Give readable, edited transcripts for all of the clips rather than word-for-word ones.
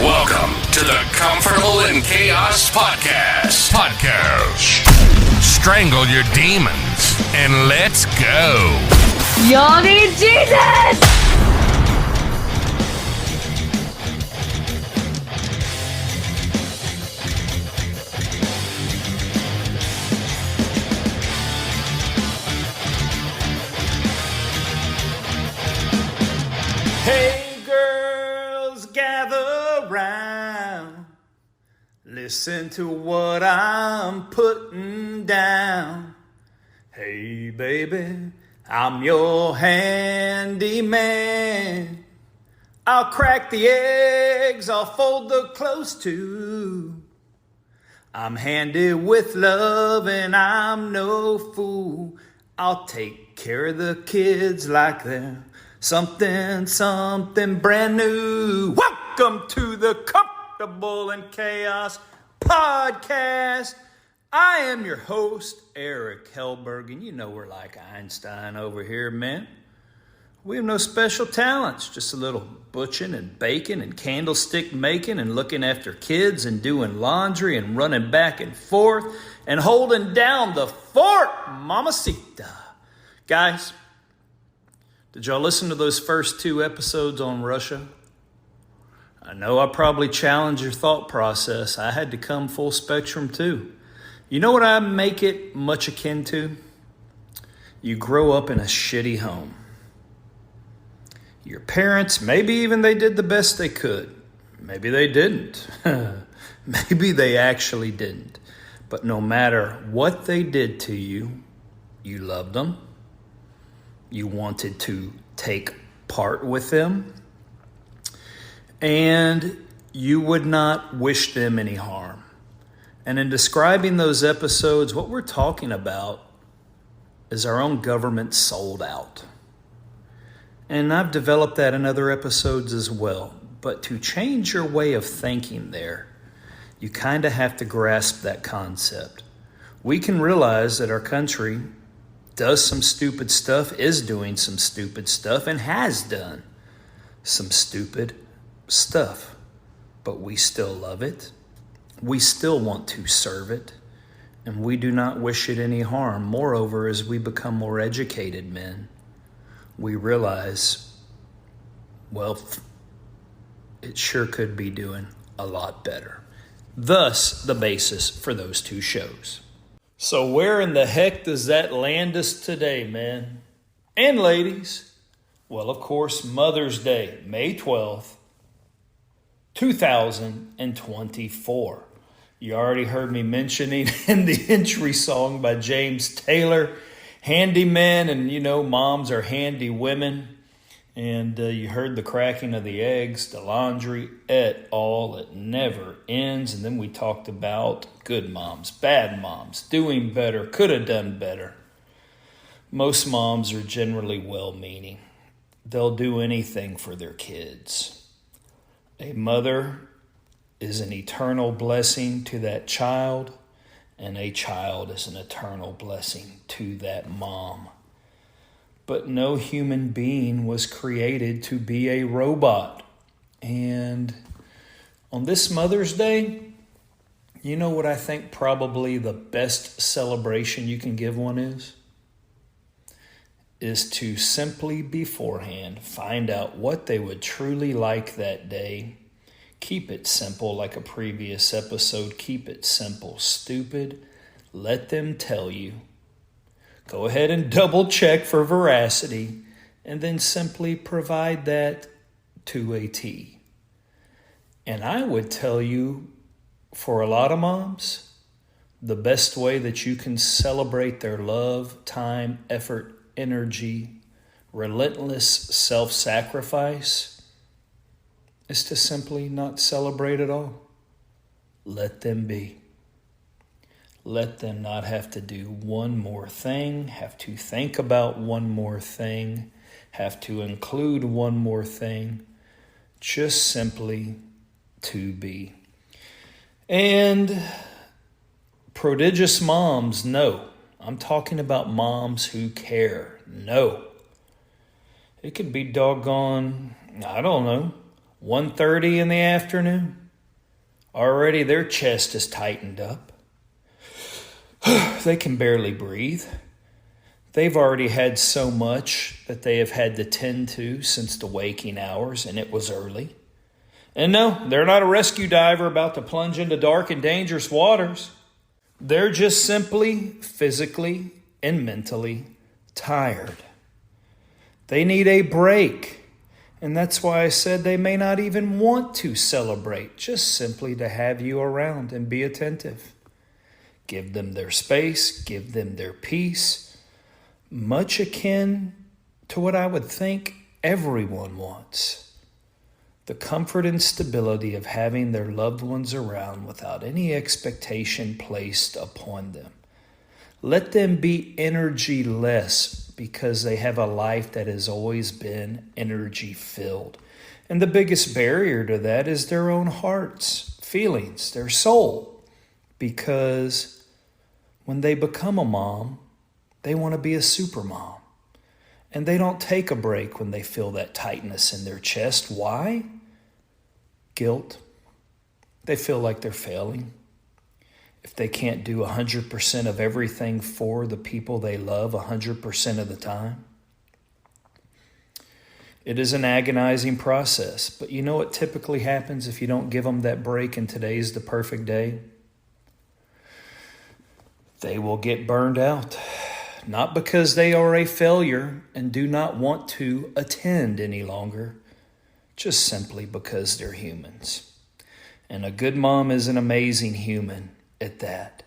Welcome to the Comfortable in Chaos Podcast. Strangle your demons and let's go. Y'all need Jesus! Hey girls, gather round. Listen to what I'm putting down. Hey baby, I'm your handyman. I'll crack the eggs, I'll fold the clothes too. I'm handy with love and I'm no fool. I'll take care of the kids like they're something brand new. Welcome to the Comfortable in Chaos Podcast. I am your host, Eric Hellberg, and you know we're like Einstein over here, man. We have no special talents, just a little butching and baking and candlestick making and looking after kids and doing laundry and running back and forth and holding down the fort, mamacita. Guys, did y'all listen to those first 2 episodes on Russia? I know I probably challenged your thought process. I had to come full spectrum too. You know what I make it much akin to? You grow up in a shitty home. Your parents, maybe even they did the best they could. Maybe they didn't. Maybe they actually didn't. But no matter what they did to you, you loved them. You wanted to take part with them, and you would not wish them any harm. And in describing those episodes, what we're talking about is our own government sold out. And I've developed that in other episodes as well. But to change your way of thinking there, you kind of have to grasp that concept. We can realize that our country does some stupid stuff, is doing some stupid stuff, and has done some stupid stuff. But we still love it. We still want to serve it. And we do not wish it any harm. Moreover, as we become more educated men, we realize, well, it sure could be doing a lot better. Thus, the basis for those 2 shows. So where in the heck does that land us today, man? And ladies? Well, of course, Mother's Day, May 12th, 2024. You already heard me mentioning in the entry song by James Taylor, handyman, and you know, moms are handy women. And you heard the cracking of the eggs, the laundry, it never ends. And then we talked about good moms, bad moms, doing better, could have done better. Most moms are generally well-meaning. They'll do anything for their kids. A mother is an eternal blessing to that child, and a child is an eternal blessing to that mom. But no human being was created to be a robot. And on this Mother's Day, you know what I think probably the best celebration you can give one is? Is to simply beforehand find out what they would truly like that day. Keep it simple, like a previous episode. Keep it simple, stupid. Let them tell you. Go ahead and double check for veracity, and then simply provide that to a T. And I would tell you, for a lot of moms, the best way that you can celebrate their love, time, effort, energy, relentless self-sacrifice is to simply not celebrate at all. Let them be. Let them not have to do one more thing, have to think about one more thing, have to include one more thing. Just simply to be. And prodigious moms, no. I'm talking about moms who care. No. It could be doggone, I don't know, 1:30 in the afternoon. Already their chest is tightened up. They can barely breathe. They've already had so much that they have had to tend to since the waking hours, and it was early. And no, they're not a rescue diver about to plunge into dark and dangerous waters. They're just simply physically and mentally tired. They need a break. And that's why I said they may not even want to celebrate, just simply to have you around and be attentive. Give them their space, give them their peace, much akin to what I would think everyone wants. The comfort and stability of having their loved ones around without any expectation placed upon them. Let them be energy-less because they have a life that has always been energy-filled. And the biggest barrier to that is their own hearts, feelings, their soul. Because when they become a mom, they want to be a super mom. And they don't take a break when they feel that tightness in their chest. Why? Guilt. They feel like they're failing. If they can't do 100% of everything for the people they love 100% of the time. It is an agonizing process. But you know what typically happens if you don't give them that break and today's the perfect day? They will get burned out. Not because they are a failure and do not want to attend any longer, just simply because they're humans. And a good mom is an amazing human at that.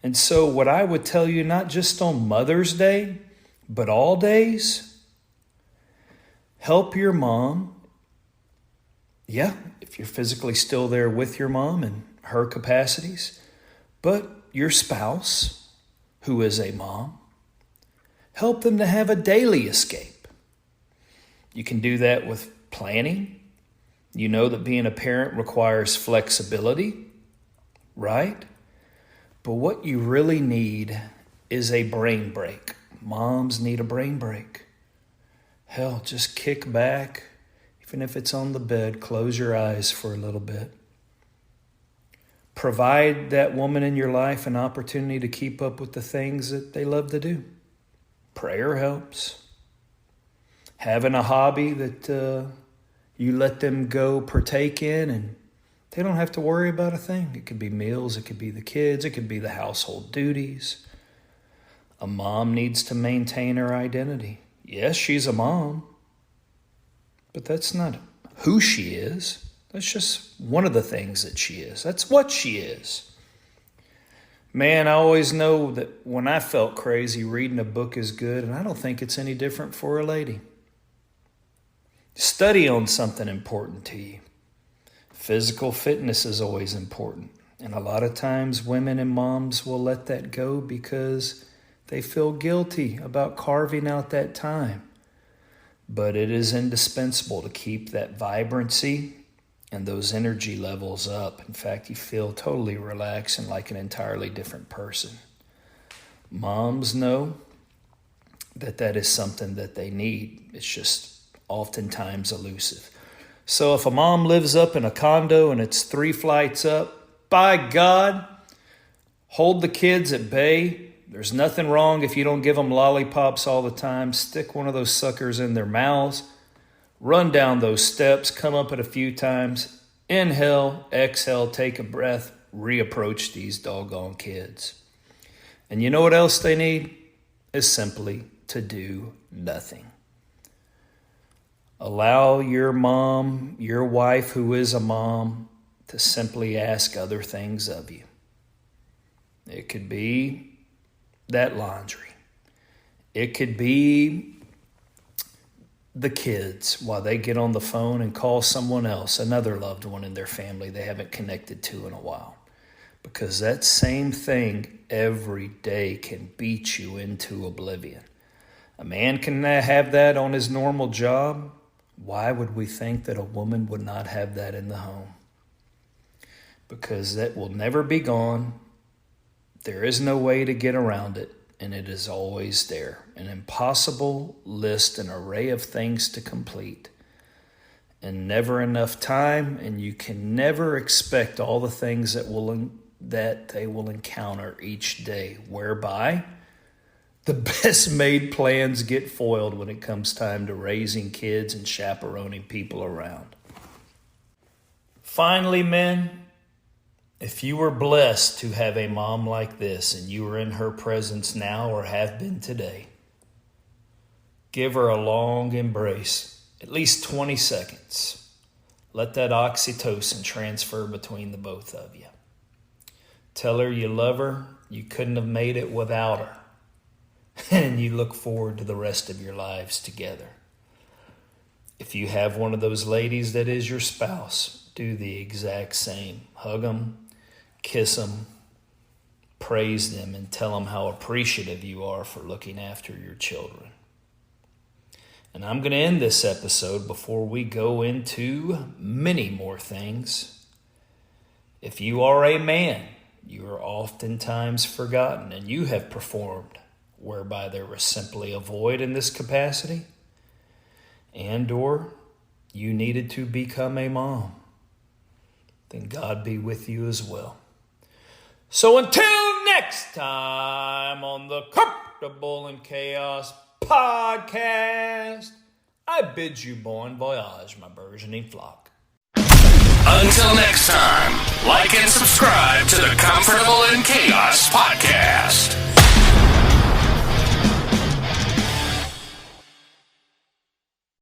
And so what I would tell you, not just on Mother's Day, but all days, help your mom. Yeah, if you're physically still there with your mom and her capacities, but your spouse, who is a mom, help them to have a daily escape. You can do that with planning. You know that being a parent requires flexibility, right? But what you really need is a brain break. Moms need a brain break. Hell, just kick back. Even if it's on the bed, close your eyes for a little bit. Provide that woman in your life an opportunity to keep up with the things that they love to do. Prayer helps. Having a hobby that you let them go partake in, and they don't have to worry about a thing. It could be meals, it could be the kids, it could be the household duties. A mom needs to maintain her identity. Yes, she's a mom, but that's not who she is. That's just one of the things that she is. That's what she is. Man, I always know that when I felt crazy, reading a book is good, and I don't think it's any different for a lady. Study on something important to you. Physical fitness is always important. And a lot of times women and moms will let that go because they feel guilty about carving out that time. But it is indispensable to keep that vibrancy and those energy levels up. In fact, you feel totally relaxed and like an entirely different person. Moms know that that is something that they need. It's just oftentimes elusive. So if a mom lives up in a condo and it's 3 flights up, by God, hold the kids at bay. There's nothing wrong if you don't give them lollipops all the time. Stick one of those suckers in their mouths. Run down those steps, come up it a few times. Inhale, exhale, take a breath, reapproach these doggone kids. And you know what else they need? Is simply to do nothing. Allow your mom, your wife who is a mom, to simply ask other things of you. It could be that laundry. It could be the kids while they get on the phone and call someone else, another loved one in their family they haven't connected to in a while. Because that same thing every day can beat you into oblivion. A man can have that on his normal job. Why would we think that a woman would not have that in the home? Because that will never be gone. There is no way to get around it, and it is always there. An impossible list, an array of things to complete. and never enough time, and you can never expect all the things that they will encounter each day, whereby the best made plans get foiled when it comes time to raising kids and chaperoning people around. Finally, men, if you were blessed to have a mom like this and you are in her presence now or have been today, give her a long embrace, at least 20 seconds. Let that oxytocin transfer between the both of you. Tell her you love her, you couldn't have made it without her, and you look forward to the rest of your lives together. If you have one of those ladies that is your spouse, do the exact same. Hug them, kiss them, praise them, and tell them how appreciative you are for looking after your children. And I'm going to end this episode before we go into many more things. If you are a man, you are oftentimes forgotten, and you have performed whereby there was simply a void in this capacity, and or you needed to become a mom, then God be with you as well. So until next time on the Comfortable in Chaos podcast, I bid you bon voyage, my burgeoning flock. Until next time, like and subscribe to the Comfortable in Chaos podcast.